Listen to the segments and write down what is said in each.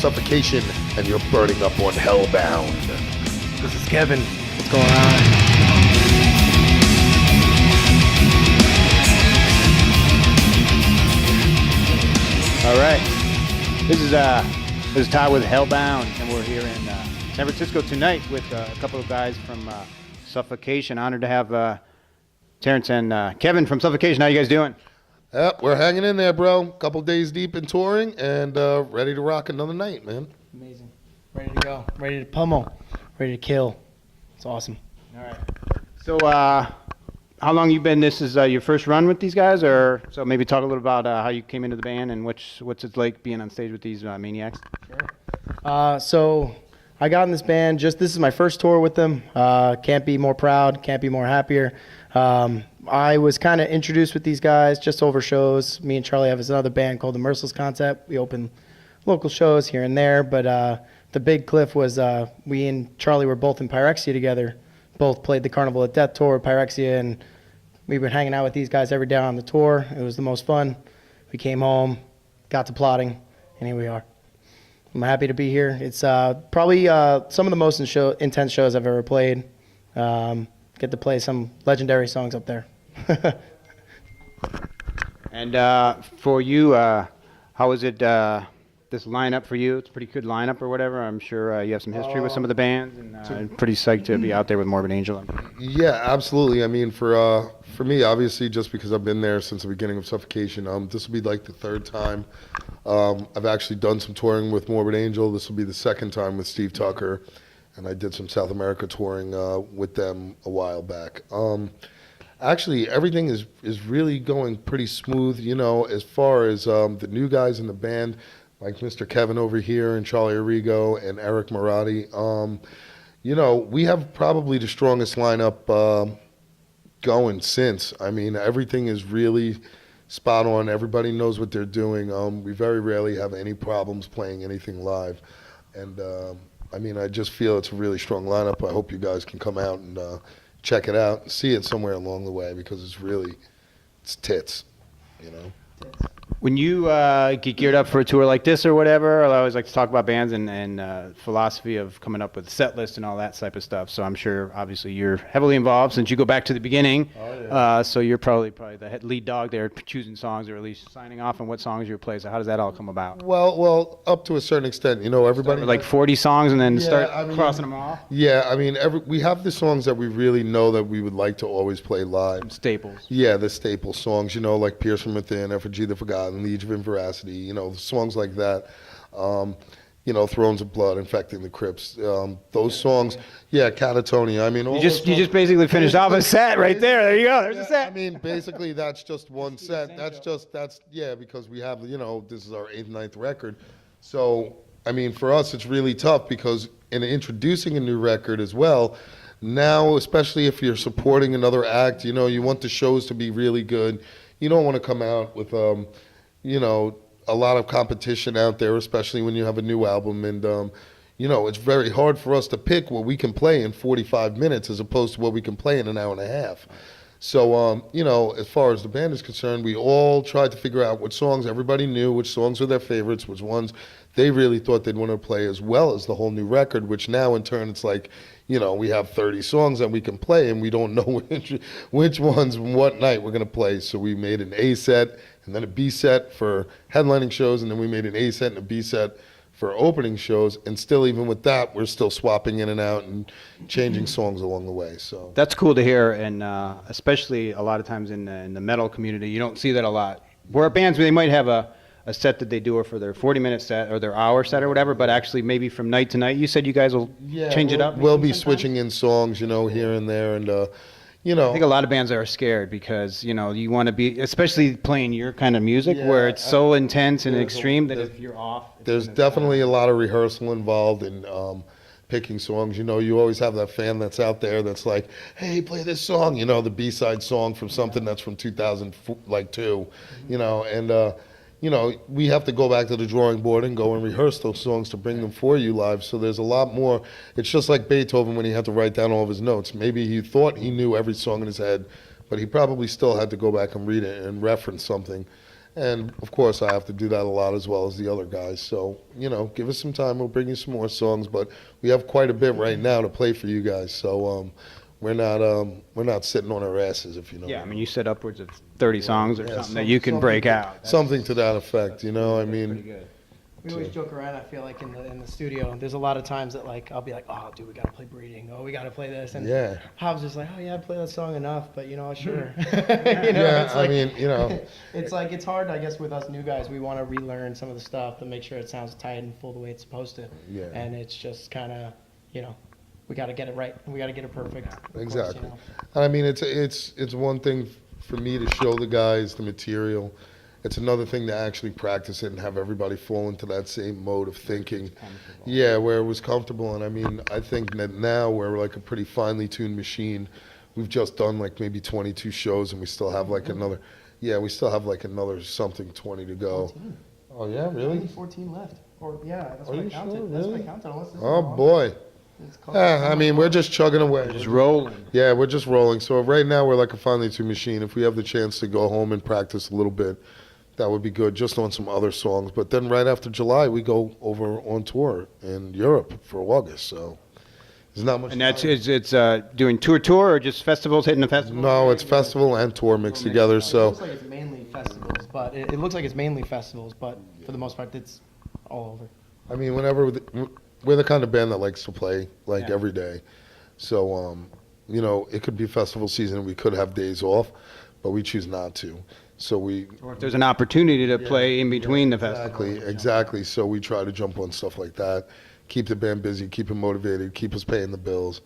Suffocation, and you're burning up on Hellbound. This is Kevin. What's going on? All right. This is Todd with Hellbound, and we're here in San Francisco tonight with a couple of guys from Suffocation. Honored to have Terrance and Kevin from Suffocation. How you guys doing? Yep, we're hanging in there, bro. Couple days deep in touring and ready to rock another night, man. Amazing. Ready to go. Ready to pummel. Ready to kill. It's awesome. All right. So, how long you been? This is your first run with these guys, or so? Maybe talk a little about how you came into the band and what's it like being on stage with these maniacs. Sure. So I got in this band. This is my first tour with them. Can't be more proud. Can't be more happier. I was kind of introduced with these guys just over shows. Me and Charlie have another band called the Rehearsals Concept. We open local shows here and there, but the big cliff was we and Charlie were both in Pyrexia together. Both played the Carnival at Death tour, Pyrexia, and we were hanging out with these guys every day on the tour. It was the most fun. We came home, got to plotting, and here we are. I'm happy to be here. It's probably some of the most intense shows I've ever played. Get to play some legendary songs up there. And for you, how is it, this lineup for you? It's a pretty good lineup or whatever. I'm sure you have some history with some of the bands, and pretty psyched to be out there with Morbid Angel. Yeah, absolutely. I mean, for me, obviously, just because I've been there since the beginning of Suffocation, this will be like the third time. I've actually done some touring with Morbid Angel. This will be the second time with Steve Tucker, and I did some South America touring with them a while back. Actually, everything is really going pretty smooth, you know, as far as the new guys in the band, like Mr. Kevin over here and Charlie Arrigo and Eric Marotti. You know, we have probably the strongest lineup going since. I mean, everything is really spot on. Everybody knows what they're doing. We very rarely have any problems playing anything live. And, I mean, I just feel it's a really strong lineup. I hope you guys can come out and check it out and see it somewhere along the way, because it's tits, you know. When you get geared up for a tour like this or whatever, I always like to talk about bands and philosophy of coming up with a set list and all that type of stuff. So I'm sure, obviously, you're heavily involved since you go back to the beginning. Oh, yeah. So you're probably the lead dog there, choosing songs or at least signing off on what songs you play. So how does that all come about? Well, up to a certain extent, you know, everybody Start with like 40 songs and then crossing them off. Yeah, I mean, we have the songs that we really know that we would like to always play live. Some staples. Yeah, the staple songs, you know, like Pierce from Within, Effigy the Forgotten, Legion of Veracity, you know, songs like that. You know, Thrones of Blood, Infecting the Crypts. Those songs, yeah, Catatonia. I mean, you just basically finished off a set right there. There you go. There's a set. I mean, basically, that's just one set. That's because we have, you know, this is our 8th, 9th record. So, I mean, for us, it's really tough because in introducing a new record as well, now, especially if you're supporting another act, you know, you want the shows to be really good. You don't want to come out with, you know, a lot of competition out there, especially when you have a new album. And, you know, it's very hard for us to pick what we can play in 45 minutes as opposed to what we can play in an hour and a half. So, you know, as far as the band is concerned, we all tried to figure out what songs everybody knew, which songs were their favorites, which ones they really thought they'd want to play, as well as the whole new record, which now in turn it's like, you know, we have 30 songs that we can play and we don't know which ones and what night we're going to play. So we made an A set and then a B set for headlining shows, and then we made an A set and a B set for opening shows, and still, even with that, we're still swapping in and out and changing songs along the way. So that's cool to hear, and especially a lot of times in the metal community, you don't see that a lot. Where bands, they might have a set that they do for their 40-minute set or their hour set or whatever, but actually maybe from night to night, you said you guys will change it up? We'll be switching in songs, you know, here and there, and you know, I think a lot of bands are scared because, you know, you want to be, especially playing your kind of music where it's so intense and extreme that if you're off. There's definitely a lot of rehearsal involved in picking songs. You know, you always have that fan that's out there that's like, hey, play this song, you know, the B-side song from something that's from 2002, you know, and you know, we have to go back to the drawing board and go and rehearse those songs to bring them for you live. So there's a lot more. It's just like Beethoven when he had to write down all of his notes. Maybe he thought he knew every song in his head, but he probably still had to go back and read it and reference something. And of course, I have to do that a lot as well as the other guys. So, give us some time. We'll bring you some more songs, but we have quite a bit right now to play for you guys. So, we're not sitting on our asses, if you know. Yeah, what I mean, you said upwards of 30 songs or Yeah, something that you can break out. Something to that effect, I Pretty mean, good. We always joke around. I feel like in the studio, there's a lot of times that like I'll be like, oh, dude, we gotta play Breeding. Oh, we gotta play this. And yeah. Hobbs is like, oh yeah, I play that song enough, but sure. Yeah, it's I like, mean, it's like it's hard, I guess, with us new guys. We want to relearn some of the stuff to make sure it sounds tight and full the way it's supposed to. Yeah. And it's just kind of, we got to get it right. We got to get it perfect. of course, Exactly. I mean, it's one thing for me to show the guys the material. It's another thing to actually practice it and have everybody fall into that same mode of thinking. Yeah, where it was comfortable. And I mean, I think that now we're like a pretty finely tuned machine. We've just done like maybe 22 shows and we still have like another, something 20 to go. 14. Oh yeah, really? Only 14 left. Or yeah, that's Are what I you counted. sure? That's what I Really? counted. Unless this is Oh wrong. boy. It's called- I mean, we're just chugging away. Just rolling. Yeah, we're just rolling. So right now we're like a finely tuned machine. If we have the chance to go home and practice a little bit, that would be good, just on some other songs. But then right after July, we go over on tour in Europe for August. So there's not much. And that's time. it's doing tour or just festivals, hitting the festival? No, it's festival and tour mixed together. It So looks like it's mainly festivals, but it looks like it's mainly festivals, but for the most part, it's all over. I mean, we're the kind of band that likes to play like Yeah. every day. So it could be festival season. We could have days off, but we choose not to. So we Or if there's an opportunity to play in between the festivals. Exactly. So we try to jump on stuff like that, keep the band busy, keep them motivated, keep us paying the bills,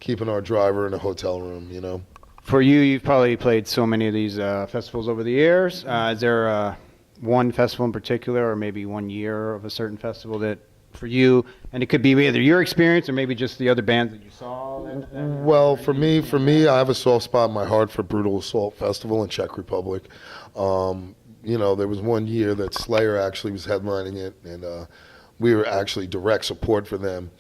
keeping our driver in a hotel room, For you, you've probably played so many of these festivals over the years. Is there one festival in particular, or maybe one year of a certain festival that, for you, and it could be either your experience or maybe just the other bands that you saw? Well, for me, I have a soft spot in my heart for Brutal Assault Festival in Czech Republic. There was one year that Slayer actually was headlining it, and we were actually direct support for them.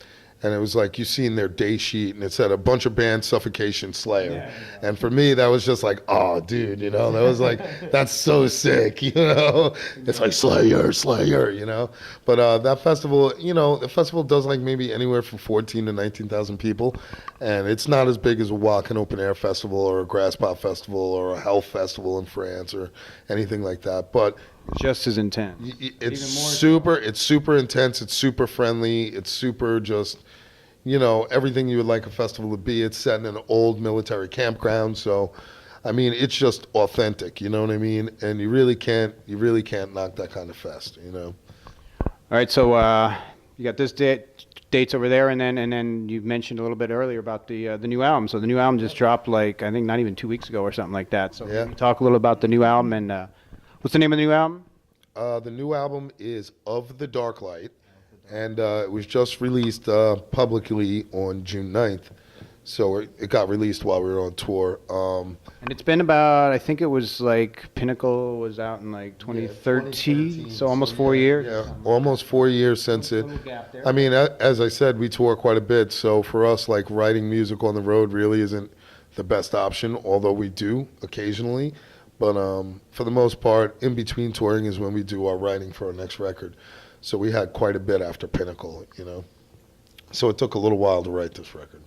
And it was like, you seen their day sheet, and it said a bunch of bands, Suffocation, Slayer. Yeah. And for me, that was just like, oh, dude, that was like, that's so sick, It's like Slayer, But that festival, the festival does like maybe anywhere from 14 to 19,000 people. And it's not as big as a walk and open air festival or a grass pop festival or a health festival in France or anything like that. But Just as intense. it's Even more super intense, it's super friendly, it's super just everything you would like a festival to be. It's set in an old military campground, so I mean it's just authentic, you know what I mean? And you really can't knock that kind of fest, All right, so you got this dates over there, and then you mentioned a little bit earlier about the new album. So the new album just dropped, like, I think not even 2 weeks ago or something like that. So Yeah. can you talk a little about the new album, and what's the name of the new album? The new album is Of the Dark Light, and it was just released publicly on June 9th. So it got released while we were on tour. And it's been about, I think it was like Pinnacle was out in like 2013, so almost 4 years. Yeah, almost 4 years since it. Little gap there. I mean, as I said, we tour quite a bit. So for us, like writing music on the road really isn't the best option, although we do occasionally. But for the most part, in between touring is when we do our writing for our next record. So we had quite a bit after Pinnacle, So it took a little while to write this record.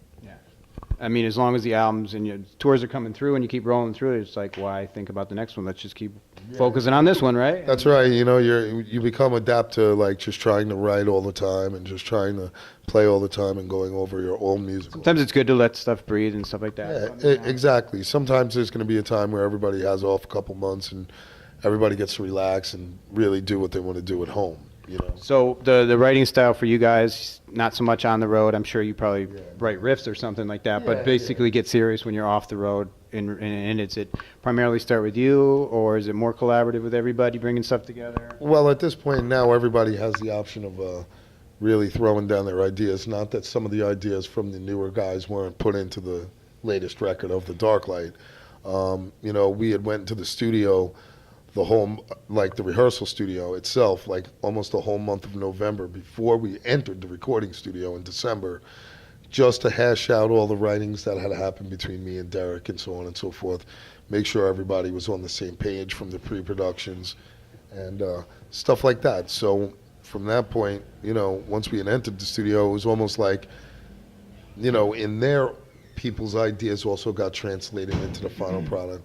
I mean, as long as the albums and your tours are coming through and you keep rolling through, it's like, why think about the next one? Let's just keep focusing on this one, right? That's right. You become adept to like just trying to write all the time and just trying to play all the time and going over your old music. Sometimes it's good to let stuff breathe and stuff like that. Yeah, exactly. Sometimes there's going to be a time where everybody has off a couple months and everybody gets to relax and really do what they want to do at home. So the writing style for you guys, not so much on the road. I'm sure you probably write riffs or something like that, but basically get serious when you're off the road. And is it primarily start with you, or is it more collaborative with everybody bringing stuff together? Well, at this point now, everybody has the option of really throwing down their ideas. Not that some of the ideas from the newer guys weren't put into the latest record of The Dark Light. We had went into the studio, the rehearsal studio itself, like almost the whole month of November before we entered the recording studio in December, just to hash out all the writings that had happened between me and Derek and so on and so forth, make sure everybody was on the same page from the pre-productions and stuff like that. So from that point, once we had entered the studio, it was almost like, in there, people's ideas also got translated into the final product.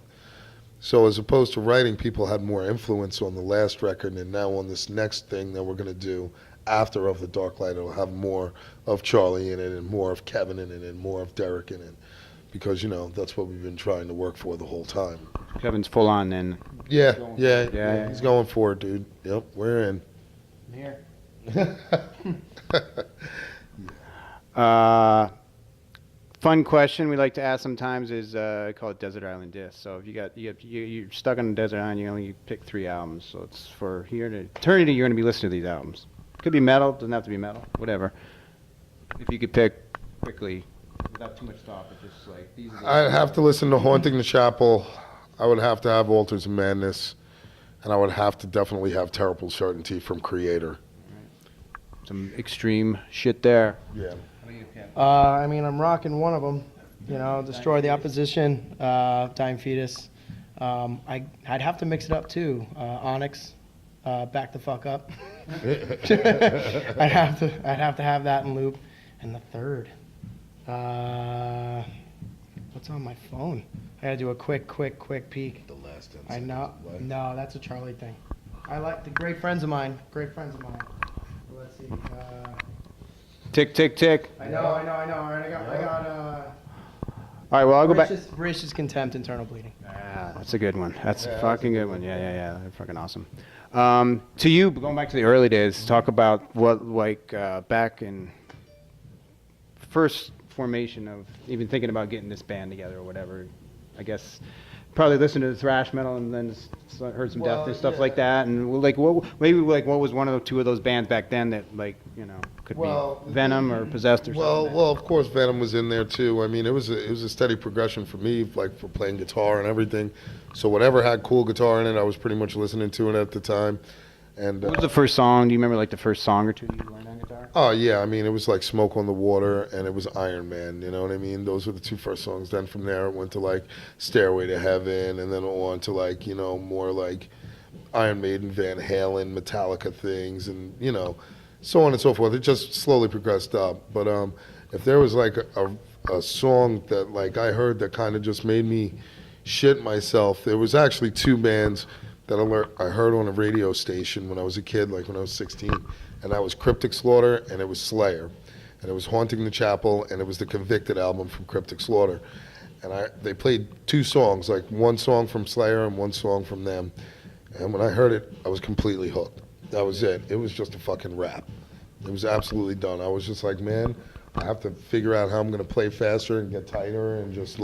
So as opposed to writing, people had more influence on the last record, and now on this next thing that we're going to do after Of the Dark Light, it'll have more of Charlie in it and more of Kevin in it and more of Derek in it. Because, that's what we've been trying to work for the whole time. Kevin's full on then. Yeah. He's going for it, dude. Yep, we're in. I'm here. Fun question we like to ask sometimes is I call it Desert Island Disc. So if you're stuck on a desert island, you only pick 3 albums. So it's for here to eternity. You're going to be listening to these albums. Could be metal, doesn't have to be metal, whatever. If you could pick quickly, without too much thought, but just like these. I'd have to listen to Haunting the Chapel. I would have to have Altars of Madness, and I would have to definitely have Terrible Certainty from Creator. Right. Some extreme shit there. Yeah. I'm rocking one of them. Destroy the Opposition, Dying Fetus. I'd have to mix it up too. Onyx, Back the Fuck Up. I'd have to have that in loop. And the third, what's on my phone? I gotta do a quick peek. The last I know. No, that's a Charlie thing. I like the great friends of mine. Let's see. Tick, tick, tick. I know. All right, I got. All right, well, I'll go back. Voracious Contempt, Internal Bleeding. Ah, that's a good one. That's a fucking good one. Yeah. They're fucking awesome. To you, going back to the early days, talk about what, back in first formation of even thinking about getting this band together or whatever. I guess probably listened to the thrash metal and then heard some Death and stuff like that. And what was one of the 2 of those bands back then that could be Venom or Possessed or something? Well, of course Venom was in there too. I mean, it was a steady progression for me, like for playing guitar and everything. So whatever had cool guitar in it, I was pretty much listening to it at the time. And what was the first song? Do you remember the first song or 2 you learned on guitar? Oh yeah, I mean it was like Smoke on the Water and it was Iron Man, you know what I mean? Those were the 2 first songs. Then from there it went to Stairway to Heaven and then on to more like Iron Maiden, Van Halen, Metallica things and so on and so forth. It just slowly progressed up. But if there was a song that I heard that kind of just made me shit myself, there was actually 2 bands that I heard on a radio station when I was a kid, when I was 16, and that was Cryptic Slaughter and it was Slayer, and it was Haunting the Chapel and it was the Convicted album from Cryptic Slaughter, and they played 2 songs, one song from Slayer and 1 song from them, and when I heard it, I was completely hooked. That was it. It was just a fucking rap. It was absolutely done. I was just like, man, I have to figure out how I'm going to play faster and get tighter and just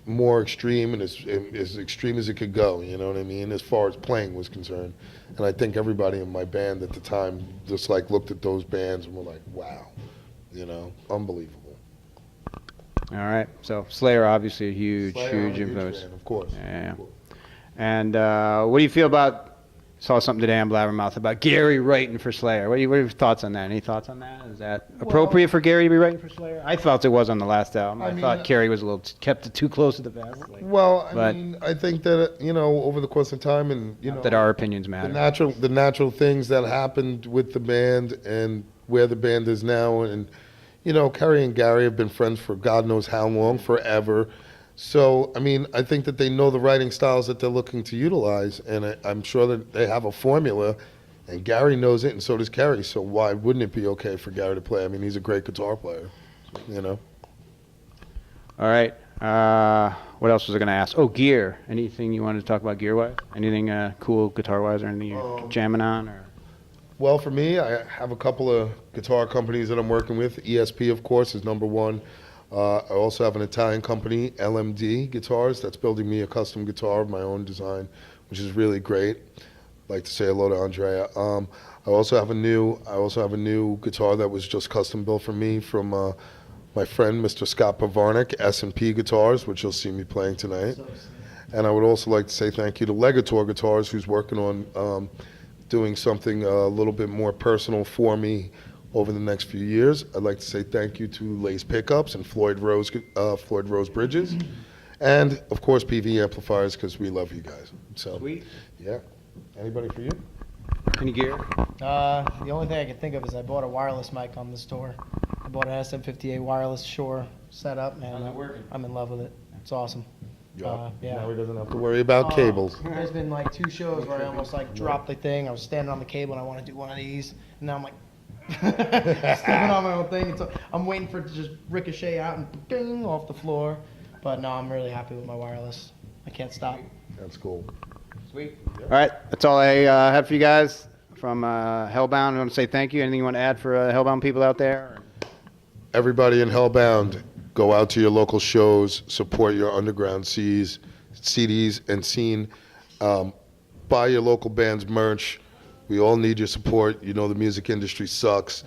more extreme and as extreme as it could go, you know what I mean, as far as playing was concerned. And I think everybody in my band at the time just looked at those bands and were like, wow, unbelievable. All right, so Slayer obviously a huge influence. Fan, of course. Yeah. And what do you feel about, saw something today on Blabbermouth about Gary writing for Slayer. What are your thoughts on that? Any thoughts on that? Is that appropriate for Gary to be writing for Slayer? I felt it was on the last album. I thought Gary was kept it too close to the vest. I think that, over the course of time and, that our opinions matter. The natural things that happened with the band and where the band is now and, Kerry and Gary have been friends for God knows how long, forever. So, I think that they know the writing styles that they're looking to utilize, and I'm sure that they have a formula, and Gary knows it, and so does Kerry. So why wouldn't it be okay for Gary to play? He's a great guitar player, All right. What else was I going to ask? Oh, gear. Anything you wanted to talk about gear-wise? Anything cool guitar-wise or anything you're jamming on? Or? Well, for me, I have a couple of guitar companies that I'm working with. ESP, of course, is number 1. I also have an Italian company, LMD Guitars, that's building me a custom guitar of my own design, which is really great. I'd like to say hello to Andrea. I also have a new guitar that was just custom built for me from my friend Mr. Scott Pavarnik, S&P Guitars, which you'll see me playing tonight. And I would also like to say thank you to Legator Guitars, who's working on doing something a little bit more personal for me over the next few years. I'd like to say thank you to Lace Pickups and Floyd Rose Bridges, and of course PV Amplifiers, because we love you guys. So, sweet. Yeah. Anybody for you? Any gear? The only thing I can think of is I bought a wireless mic on this tour. I bought an SM58 wireless Shure setup, man. How's it working? I'm in love with it. It's awesome. Yeah. Yeah. Now he doesn't have to worry about Oh, cables. There's been like 2 shows where I almost like dropped the thing. I was standing on the cable and I want to do one of these, and now I'm like stepping on my own thing. And so I'm waiting for it to just ricochet out and ding off the floor. But no, I'm really happy with my wireless. I can't stop. That's cool. Sweet. All right, that's all I have for you guys from Hellbound. I want to say thank you. Anything you want to add for Hellbound people out there? Everybody in Hellbound, go out to your local shows, support your underground CDs and scene. Buy your local band's merch. We all need your support. You know the music industry sucks.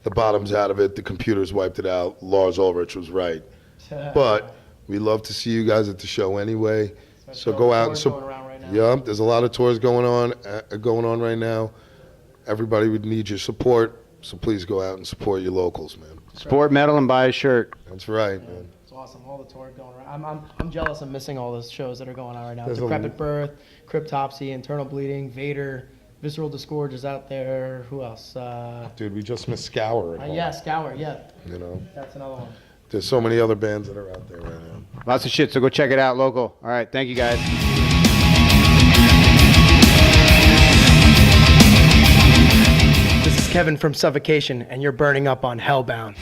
The bottom's out of it. The computer's wiped it out. Lars Ulrich was right. But we love to see you guys at the show anyway. So go out and support. Yeah, there's a lot of tours going on right now. Everybody would need your support. So please go out and support your locals, man. Support metal and buy a shirt. That's right, man. It's awesome. All the tours going around. I'm jealous. I'm missing all those shows that are going on right now. There's a- Decrepit Birth, Cryptopsy, Internal Bleeding, Vader, Visceral Disgorge is out there. Who else? Dude, we just missed Scour. at home, Yeah, Scour. Yeah, You know, that's another one. there's so many other bands that are out there right now. Lots of shit, so go check it out local. All right, thank you guys. This is Kevin from Suffocation, and you're burning up on Hellbound.